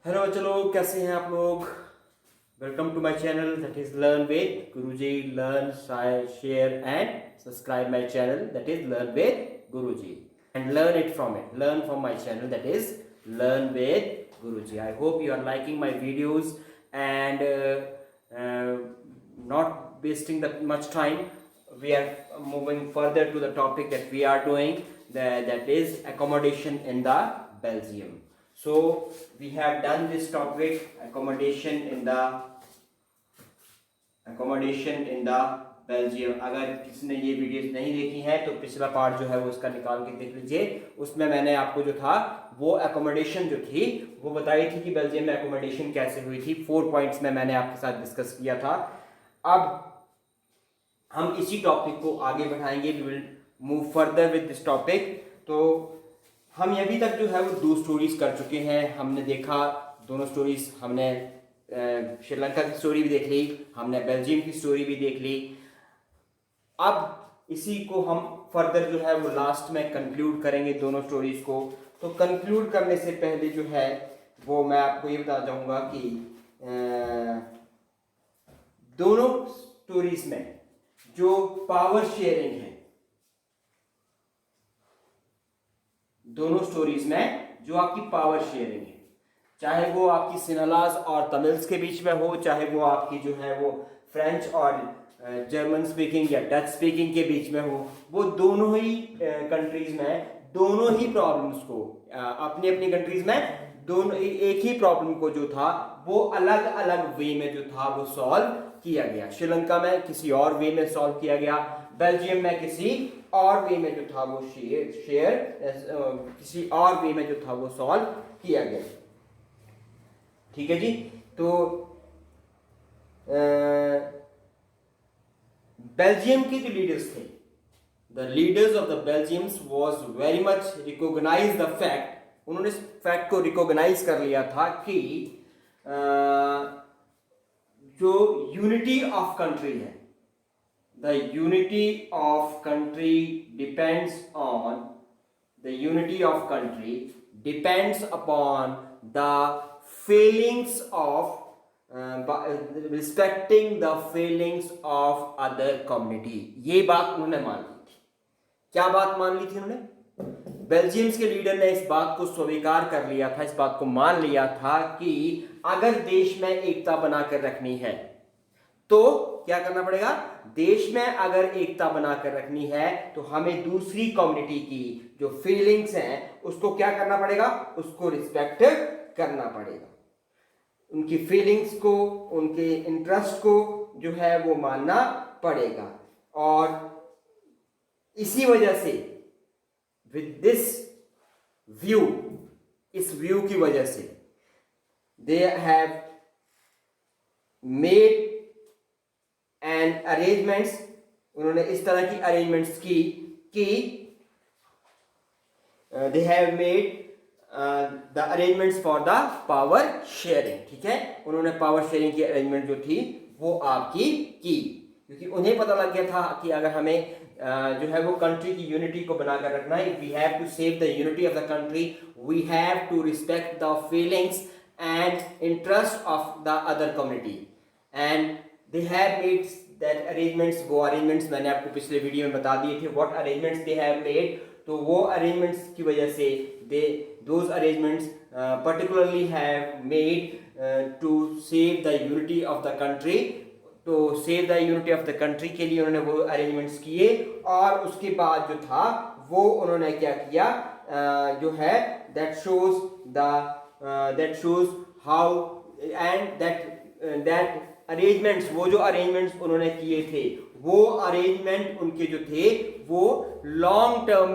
Hello चलो, कैसे हैं आप लोग। Welcome to my channel that is learn with Guruji. Learn, share and subscribe my channel that is learn with Guruji and learn it from it. Learn from my channel that is learn with Guruji. I hope you are liking my videos and not wasting that much time. We are moving further to the topic that we are doing, that is accommodation in the Belgium. So we have done this topic, accommodation in the Belgium. अगर किसी ने ये videos नहीं देखी हैं तो पिछला part जो है वो उसका निकाल के देख लीजिए। उसमें मैंने आपको जो था वो एकोमोडेशन जो थी वो बताई थी कि बेल्जियम में एकोमोडेशन कैसे हुई थी। 4 पॉइंट्स में मैंने आपके साथ डिस्कस किया था। अब हम इसी टॉपिक को आगे बढ़ाएंगे। We will move further with this topic. तो हम अभी तक जो है वो 2 स्टोरीज कर चुके हैं। हमने देखा दोनों स्टोरीज, हमने श्रीलंका की स्टोरी भी देख ली, हमने बेल्जियम की स्टोरी भी देख ली। अब इसी को हम फर्दर जो है वो लास्ट में कंक्लूड करेंगे दोनों स्टोरीज को। तो कंक्लूड करने से पहले जो है वो मैं आपको ये बता जाऊंगा कि दोनों स्टोरीज में जो पावर शेयरिंग है, दोनों स्टोरीज में जो आपकी पावर शेयरिंग है, चाहे वो आपकी सिनलाज और तमिल्स के बीच में हो, चाहे वो आपकी जो है वो फ्रेंच और जर्मन स्पीकिंग या डच स्पीकिंग के बीच में हो, वो दोनों ही कंट्रीज में दोनों ही प्रॉब्लम्स को अपनी अपनी कंट्रीज में दोनों एक ही प्रॉब्लम को जो था वो अलग अलग वे में जो था वो सॉल्व किया गया। श्रीलंका में किसी और वे में सॉल्व किया गया, बेल्जियम में किसी और वे में जो था वो किसी और वे में जो था वो सॉल्व किया गया। ठीक है जी। तो बेल्जियम के जो लीडर्स थे, the leaders of the Belgiums was very much recognize the fact, उन्होंने इस फैक्ट को रिकॉग्नाइज कर लिया था कि जो यूनिटी ऑफ कंट्री है, the unity of country depends on depends upon the feelings of respecting the feelings of other community। ये बात उन्होंने मान ली थी। क्या बात मान ली थी उन्होंने? बेल्जियम्स के लीडर ने इस बात को स्वीकार कर लिया था, इस बात को मान लिया था कि अगर देश में एकता बनाकर रखनी है तो क्या करना पड़ेगा? देश में अगर एकता बनाकर रखनी है तो हमें दूसरी कम्युनिटी की जो फीलिंग्स हैं उसको क्या करना पड़ेगा? उसको रिस्पेक्ट करना पड़ेगा। उनकी फीलिंग्स को, उनके इंटरेस्ट को जो है वो मानना पड़ेगा। और इसी वजह से विद दिस व्यू, इस व्यू की वजह से दे हैव मेड एंड अरेंजमेंट्स, उन्होंने इस तरह की अरेंजमेंट्स की कि दे have made the arrangements for the power sharing. ठीक है, उन्होंने पावर शेयरिंग की अरेंजमेंट जो थी वो आपकी की, क्योंकि उन्हें पता लग गया था कि अगर हमें जो है वो कंट्री की यूनिटी को बनाकर रखना है, we have to save the unity of the country, we have to respect the feelings and interest of the other community and they have made that arrangements. वो अरेंजमेंट्स मैंने आपको पिछले वीडियो में बता दिए थे, what arrangements they have made. तो वो अरेंजमेंट्स की वजह से those arrangements particularly have made to save the unity of the country। तो save the unity of the country के लिए उन्होंने वो अरेंजमेंट्स किए। और उसके बाद जो था वो उन्होंने क्या किया, जो है that shows how and that arrangements, वो जो अरेंजमेंट्स उन्होंने किए थे वो अरेंजमेंट उनके जो थे वो लॉन्ग टर्म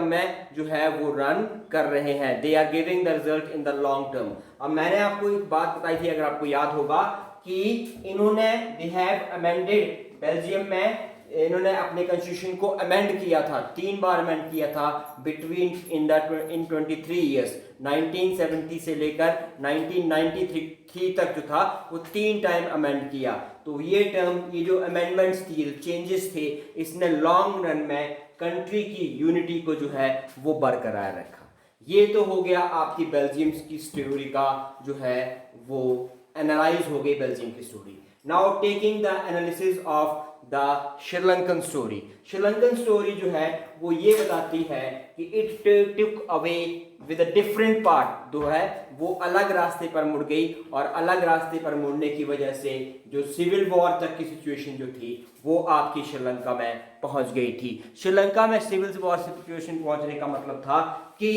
में जो है वो रन कर रहे हैं। They are giving the result in the long term. अब मैंने आपको एक बात बताई थी, अगर आपको याद होगा, कि इन्होंने दे हैव अमेंडेड, बेल्जियम में इन्होंने अपने कॉन्स्टिट्यूशन को अमेंड किया था, 3 बार अमेंड किया था इन 23 ईयर्स, 1970 से लेकर 1993 तक जो था वो 3 टाइम अमेंड किया। तो ये जो अमेंडमेंट्स थी, चेंजेस थे, इसने लॉन्ग रन में कंट्री की यूनिटी को जो है वो बरकरार रखा। ये तो हो गया आपकी बेल्जियम की स्टोरी का जो है वो एनालाइज हो गई बेल्जियम की story. Now taking the analysis of the Sri Lankan story. Sri Lankan story जो है वो ये बताती है कि it took away with a different part, जो है वो अलग रास्ते पर मुड़ गई, और अलग रास्ते पर मुड़ने की वजह से जो सिविल वॉर तक की सिचुएशन जो थी वो आपकी श्रीलंका में पहुंच गई थी। श्रीलंका में सिविल वॉर सिचुएशन पहुंचने का मतलब था कि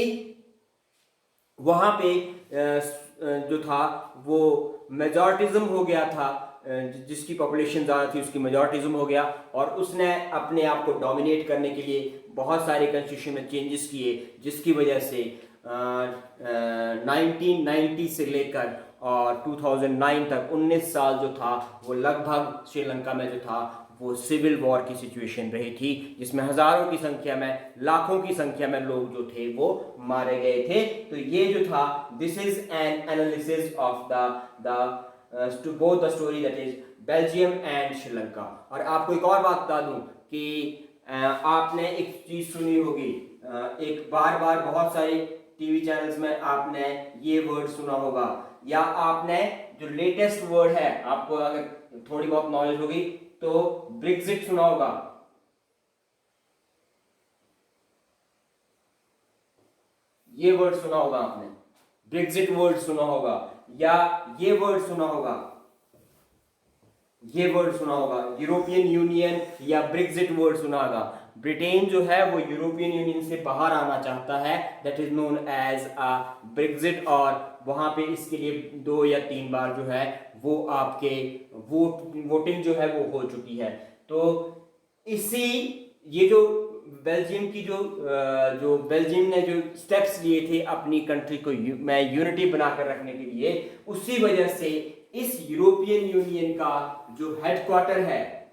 वहां पे जो था वो मेजॉरिटिज्म हो गया था, जिसकी पॉपुलेशन ज़्यादा थी उसकी मेजॉरिटिज्म हो गया, और उसने अपने आप को डोमिनेट करने के लिए बहुत सारे कॉन्स्टिट्यूशन में चेंजेस किए, जिसकी वजह से 1990 से लेकर और 2009 तक 19 साल जो था वो लगभग श्रीलंका में जो था वो सिविल वॉर की सिचुएशन रही थी, जिसमें हजारों की संख्या में, लाखों की संख्या में लोग जो थे वो मारे गए थे। तो ये जो था, this is an analysis of the both the story, that is Belgium and Sri Lanka. और आपको एक और बात बता दूं कि आपने एक चीज सुनी होगी, एक बार बार बहुत सारे टीवी चैनल्स में आपने ये वर्ड सुना होगा, या आपने जो लेटेस्ट वर्ड है, आपको अगर थोड़ी बहुत नॉलेज होगी तो ब्रेक्जिट सुना होगा। ये वर्ड सुना होगा आपने, ब्रेक्जिट वर्ड सुना होगा, या ये वर्ड सुना होगा, ये वर्ड सुना होगा, यूरोपियन यूनियन या ब्रेक्जिट वर्ड सुना होगा। ब्रिटेन जो है वो यूरोपियन यूनियन से बाहर आना चाहता है, that is known as a Brexit, और वहां पे इसके लिए 2 या 3 बार जो है वो आपके वोटिंग जो है वो हो चुकी है। तो इसी ये जो बेल्जियम की जो बेल्जियम ने जो स्टेप्स लिए थे अपनी कंट्री को में यूनिटी बनाकर रखने के लिए, उसी वजह से इस यूरोपियन यूनियन का जो हेडक्वार्टर है,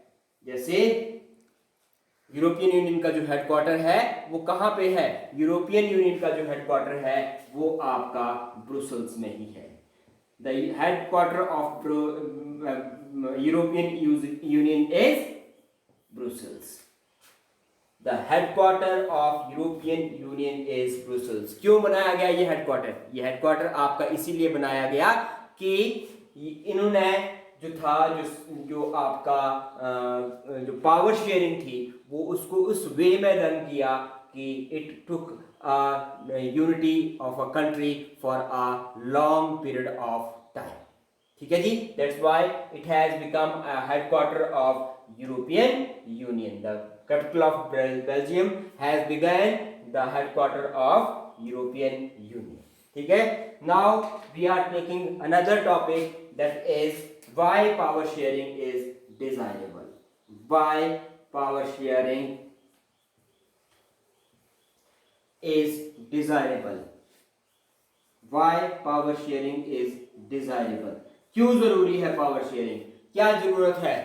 जैसे यूरोपियन यूनियन का जो हेडक्वार्टर है वो कहां पे है, यूरोपियन यूनियन का जो हेडक्वार्टर है वो आपका ब्रुसेल्स में ही है। The headquarter of European union is Brussels. The headquarter of European union is Brussels. क्यों बनाया गया ये हेडक्वार्टर? ये हेडक्वार्टर आपका इसीलिए बनाया गया कि इन्होंने जो था जो आपका जो पावर शेयरिंग थी वो उसको उस वे में रन किया कि it took unity of a country for a long period of time. ठीक है जी, that's why it has become a headquarter of European Union. The capital of Belgium has become the headquarter of European Union. ठीक है, now we are taking another topic, that is why power sharing is desirable. Why power sharing is desirable. Why power sharing is desirable. क्यों जरूरी है power sharing, क्या जरूरत है?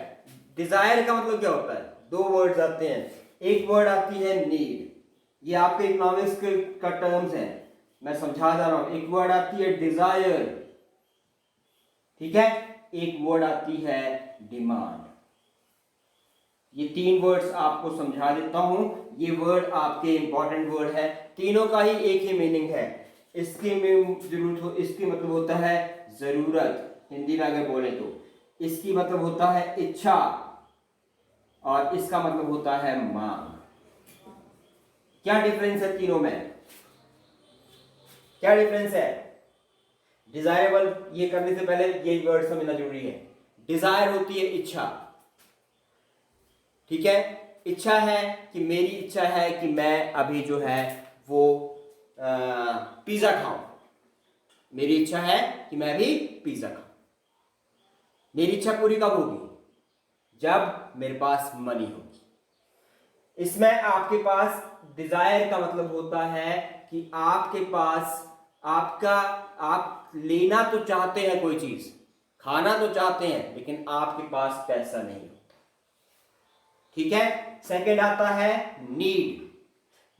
Dzire का मतलब क्या होता है? 2 वर्ड्स आते हैं, एक वर्ड आती है नीड, ये आपके इकोनॉमिक्स का टर्म्स है, मैं समझा जा रहा हूं। एक वर्ड आती है डिजायर, ठीक है, एक वर्ड आती है डिमांड। ये 3 वर्ड्स आपको समझा देता हूं, ये वर्ड आपके इंपॉर्टेंट वर्ड है, तीनों का ही एक ही मीनिंग है। इसके में जरूरत हो, इसकी मतलब होता है जरूरत, हिंदी में अगर बोले तो इसकी मतलब होता है इच्छा, और इसका मतलब होता है मांग। क्या डिफरेंस है तीनों में? क्या डिफरेंस है? डिजायरेबल ये करने से पहले ये वर्ड समझना जरूरी है। डिजायर होती है इच्छा, ठीक है, इच्छा है कि मेरी इच्छा है कि मैं अभी जो है वो पिज्जा खाऊं, मेरी इच्छा है कि मैं अभी पिज्जा खाऊं। मेरी इच्छा पूरी कब होगी? जब मेरे पास मनी होगी। इसमें आपके पास डिजायर का मतलब होता है कि आपके पास आप लेना तो चाहते हैं, कोई चीज खाना तो चाहते हैं, लेकिन आपके पास पैसा नहीं होता। ठीक है, सेकंड आता है नीड।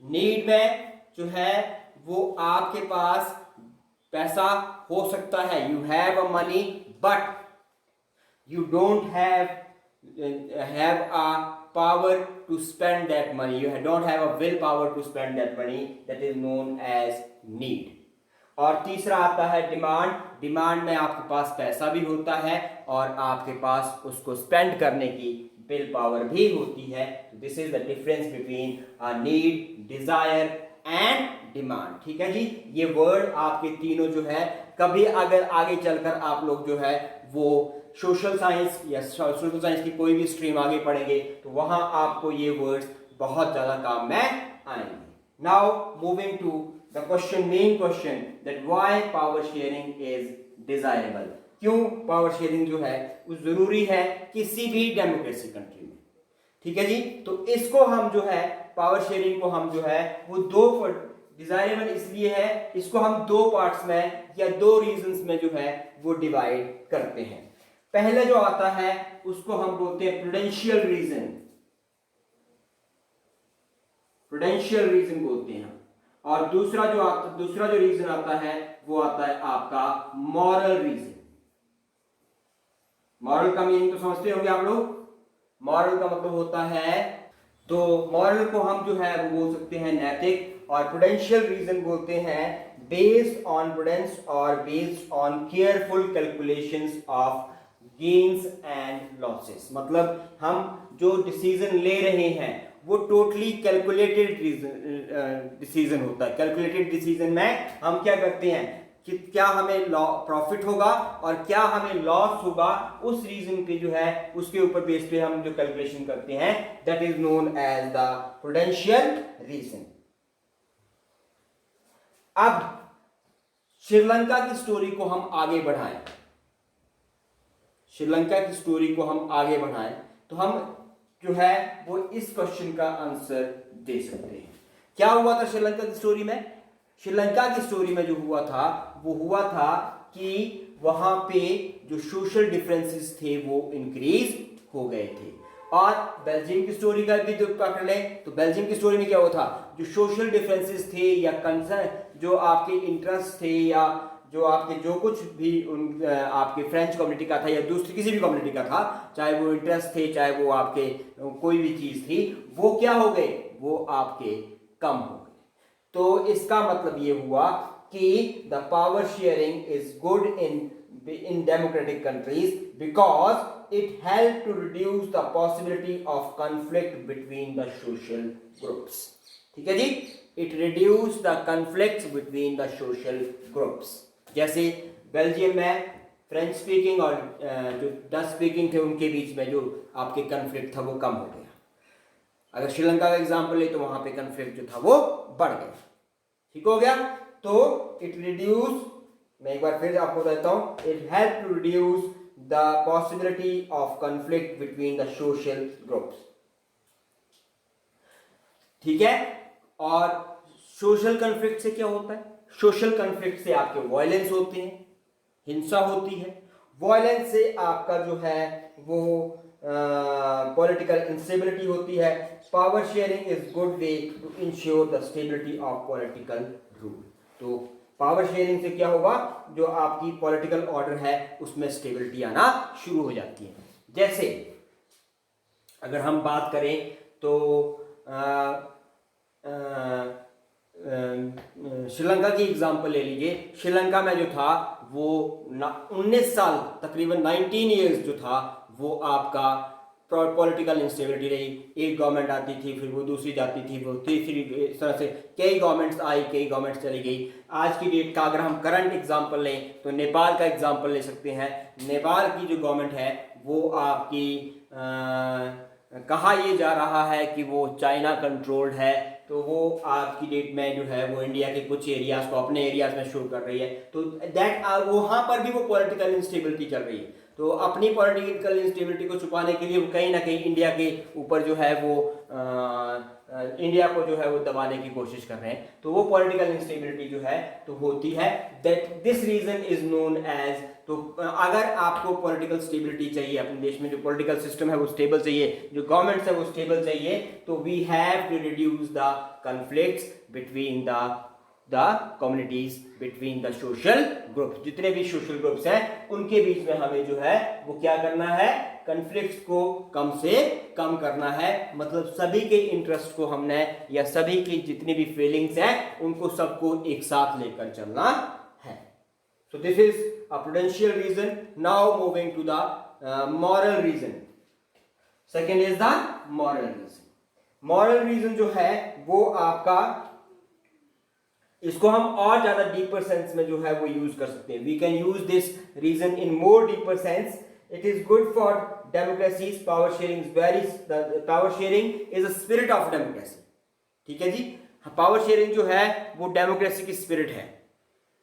नीड में जो है वो आपके पास पैसा हो सकता है, you have a money but you don't have a power to spend that money, you don't have a willpower to spend that money, that is known as need. और तीसरा आता है डिमांड। डिमांड में आपके पास पैसा भी होता है और आपके पास उसको स्पेंड करने की विल पावर भी होती है। This is the difference between a need, desire and demand. ठीक है जी, ये वर्ड आपके तीनों जो है, कभी अगर आगे चलकर आप लोग जो है वो सोशल साइंस या सोशल साइंस की कोई भी स्ट्रीम आगे पढ़ेंगे तो वहां आपको ये वर्ड्स बहुत ज्यादा काम में आएंगे। Now moving to the main question that why power sharing is desirable। क्यों पावर शेयरिंग जो है वो जरूरी है किसी भी डेमोक्रेसी कंट्री में। ठीक है जी, तो इसको हम जो है पावर शेयरिंग को हम जो है वो दो डिजायरेबल इसलिए है, इसको हम दो पार्ट्स में या दो रीजंस में जो है वो डिवाइड करते हैं। पहले जो आता है उसको हम बोलते हैं प्रूडेंशियल रीजन। प्रूडेंशियल रीजन बोलते हैं। और दूसरा जो रीजन आता है वो आता है आपका मॉरल रीजन। मॉरल का मीनिंग तो समझते होंगे आप लोग। मॉरल का मतलब होता है, तो मॉरल को हम जो है वो बोल सकते हैं नैतिक, और प्रूडेंशियल रीजन बोलते हैं बेस्ड ऑन प्रूडेंस और based on careful calculations of gains and losses. मतलब हम जो डिसीजन ले रहे हैं वो टोटली कैलकुलेटेड डिसीजन होता है। कैलकुलेटेड डिसीजन में हम क्या करते हैं कि क्या हमें प्रॉफिट होगा और क्या हमें लॉस होगा, उस रीजन पे जो है उसके ऊपर बेस पे हम जो कैलकुलेशन करते हैं, that is known as the prudential reason. अब श्रीलंका की स्टोरी को हम आगे बढ़ाएं, श्रीलंका की स्टोरी को हम आगे बढ़ाएं तो हम जो है वो इस क्वेश्चन का आंसर दे सकते हैं। क्या हुआ था श्रीलंका की स्टोरी में? श्रीलंका की स्टोरी में जो हुआ था वो हुआ था कि वहां पे जो सोशल डिफरेंसेस थे वो इंक्रीज हो गए थे। और बेल्जियम की स्टोरी का भी जो पकड़ लें तो बेल्जियम की स्टोरी में क्या हुआ था, जो सोशल डिफरेंसेस थे या कंसर्न जो आपके इंटरेस्ट थे या जो आपके जो कुछ भी आपके फ्रेंच कम्युनिटी का था या दूसरी किसी भी कम्युनिटी का था, चाहे वो इंटरेस्ट थे चाहे वो आपके कोई भी चीज थी, वो क्या हो गए, वो आपके कम हो गए। तो इसका मतलब ये हुआ कि the power sharing is good in democratic countries because it helped to reduce the possibility of conflict between the social groups। ठीक है जी, it reduced the conflicts between the social groups। जैसे बेल्जियम में फ्रेंच स्पीकिंग और जो Dutch speaking थे उनके बीच में जो आपके कन्फ्लिक्ट था वो कम हो गया। अगर श्रीलंका का एग्जांपल ले तो वहां पे कन्फ्लिक्ट जो था वो बढ़ गया। ठीक हो गया, तो इट रिड्यूस, मैं एक बार फिर आपको बताता हूं, it help to reduce the possibility of conflict between the social groups. ठीक है, और सोशल कॉन्फ्लिक्ट से क्या होता है, सोशल कॉन्फ्लिक्ट से आपके वायलेंस होते हैं, हिंसा होती है। वायलेंस से आपका जो है वो पॉलिटिकल इंस्टेबिलिटी होती है। Power sharing is good way to ensure the stability of political rule. तो पावर शेयरिंग से क्या होगा, जो आपकी पॉलिटिकल ऑर्डर है उसमें स्टेबिलिटी आना शुरू हो जाती है। जैसे अगर हम बात करें तो श्रीलंका की एग्जांपल ले लीजिए। श्रीलंका में जो था वो 19 साल तकरीबन 19 इयर्स जो था वो आपका पॉलिटिकल इंस्टेबिलिटी रही। एक गवर्नमेंट आती थी फिर वो दूसरी जाती थी, वो तीसरी, इस तरह से कई गवर्नमेंट्स आई, कई गवर्नमेंट्स चली गई। आज की डेट का अगर हम करंट एग्जांपल लें तो नेपाल का एग्जांपल ले सकते हैं। नेपाल की जो गवर्नमेंट है वो आपकी कहा ये जा रहा है कि वो चाइना कंट्रोल्ड है, तो वो आपकी डेट में जो है वो इंडिया के कुछ एरियाज को अपने एरियाज में शो कर रही है। तो दैट वहाँ पर भी वो पॉलिटिकल इंस्टेबिलिटी चल रही है। तो अपनी पॉलिटिकल इंस्टेबिलिटी को छुपाने के लिए वो कहीं ना कहीं इंडिया के ऊपर जो है वो इंडिया को जो है वो दबाने की कोशिश कर रहे हैं। तो वो पॉलिटिकल इंस्टेबिलिटी जो है तो होती है, that this reason is known as. तो अगर आपको पॉलिटिकल स्टेबिलिटी चाहिए, अपने देश में जो पॉलिटिकल सिस्टम है वो स्टेबल चाहिए, जो गवर्नमेंट्स है वो स्टेबल चाहिए, तो we have to reduce the conflicts between the the communities between the social group. जितने भी सोशल ग्रुप्स हैं उनके बीच में हमें जो है वो क्या करना है, कन्फ्लिक्ट्स को कम से कम करना है। मतलब सभी के इंटरेस्ट को हमने या सभी की जितनी भी फीलिंग्स हैं उनको सबको एक साथ लेकर चलना है। So this is a prudential reason. Now moving to the moral reason. Second is the moral reason. Moral reason जो है वो आपका, इसको हम और ज्यादा डीपर सेंस में जो है वो यूज कर सकते हैं। We can use this reason in more deeper sense. It is good for democracy. Power sharing is very, power sharing is a spirit of democracy. ठीक है जी, पावर शेयरिंग जो है वो डेमोक्रेसी की स्पिरिट है।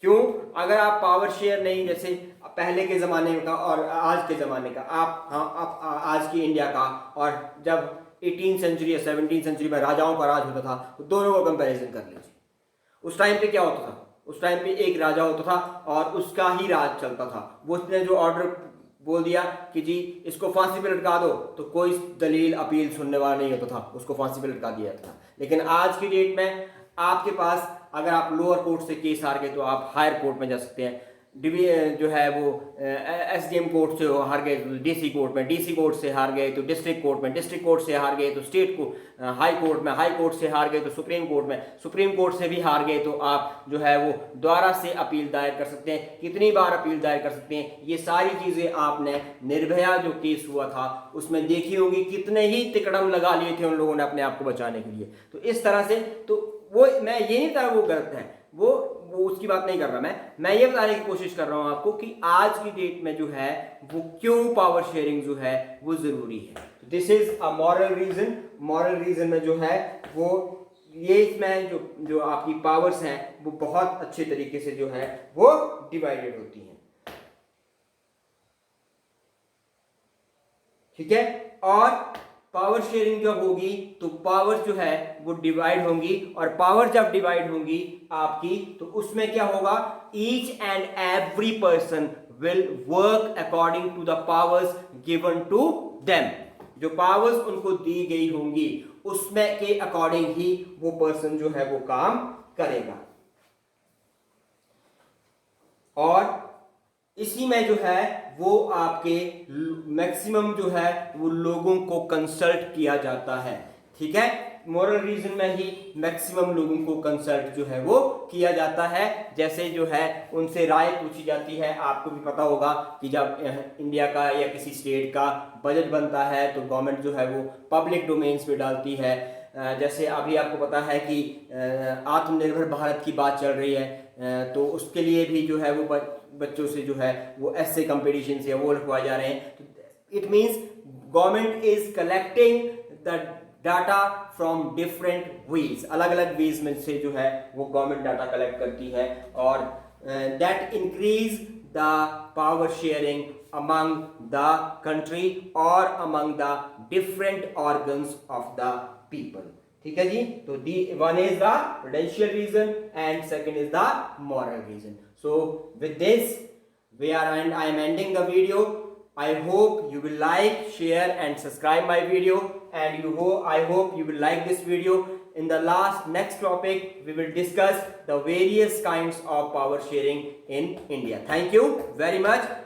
क्यों? अगर आप पावर शेयर नहीं, जैसे पहले के जमाने का और आज के जमाने का, आप आज की इंडिया का और जब 18th सेंचुरी या 17th सेंचुरी में राजाओं का राज होता था, तो दोनों को कंपैरिजन कर लीजिए। उस टाइम पे क्या होता था? उस टाइम पे एक राजा होता था और उसका ही राज चलता था। वो उसने जो ऑर्डर बोल दिया कि जी इसको फांसी पे लटका दो, तो कोई दलील अपील सुनने वाला नहीं होता था, उसको फांसी पे लटका दिया था। लेकिन आज की डेट में आपके पास, अगर आप लोअर कोर्ट से केस हार गए तो आप हायर कोर्ट में जा सकते हैं। जो है वो एसडीएम कोर्ट से हार गए तो डीसी कोर्ट में, डीसी कोर्ट से हार गए तो डिस्ट्रिक्ट कोर्ट में, डिस्ट्रिक्ट कोर्ट से हार गए तो स्टेट को हाई कोर्ट में, हाई कोर्ट से हार गए तो सुप्रीम कोर्ट में, सुप्रीम कोर्ट से भी हार गए तो आप जो है वो दोबारा से अपील दायर कर सकते हैं। कितनी बार अपील दायर कर सकते हैं? ये सारी चीजें आपने निर्भया जो केस हुआ था उसमें देखी होंगी। कितने ही तिकड़म लगा लिए थे उन लोगों ने अपने आप को बचाने के लिए। तो इस तरह से, तो वो मैं ये नहीं बता वो गलत है, वो उसकी बात नहीं कर रहा मैं ये बताने की कोशिश कर रहा हूं आपको कि आज की डेट में जो है वो क्यों पावर शेयरिंग जो है वो जरूरी है। This is a moral reason. Moral reason में जो है वो ये, इसमें जो आपकी पावर्स हैं वो बहुत अच्छे तरीके से जो है वो डिवाइडेड होती हैं। ठीक है, और पावर शेयरिंग जब होगी तो पावर जो है वो डिवाइड होंगी, और पावर जब डिवाइड होंगी आपकी, तो उसमें क्या होगा? Each and every person will work according to the powers given to them. जो पावर्स उनको दी गई होंगी उसमें के अकॉर्डिंग ही वो पर्सन जो है वो काम करेगा। और इसी में जो है वो आपके मैक्सिमम जो है वो लोगों को कंसल्ट किया जाता है। ठीक है, मॉरल रीजन में ही मैक्सिमम लोगों को कंसल्ट जो है वो किया जाता है। जैसे जो है उनसे राय पूछी जाती है। आपको भी पता होगा कि जब इंडिया का या किसी स्टेट का बजट बनता है तो गवर्नमेंट जो है वो पब्लिक डोमेन्स पे डालती है। जैसे अभी आपको पता है कि आत्मनिर्भर भारत की बात चल रही है, तो उसके लिए भी जो है वो बच्चों से जो है वो ऐसे कंपटीशन से वो लिखवाए जा रहे हैं। It means government is collecting the data from different ways. अलग अलग वेज में से जो है वो गवर्नमेंट डाटा कलेक्ट करती है, और that increase the power sharing among the country और among the different organs of the people. ठीक है जी, तो the one is the prudential reason and second is the moral reason. So with this I am ending the video. I hope you will like, share and subscribe my video, and I hope you will like this video. In the next topic we will discuss the various kinds of power sharing in India. Thank you very much.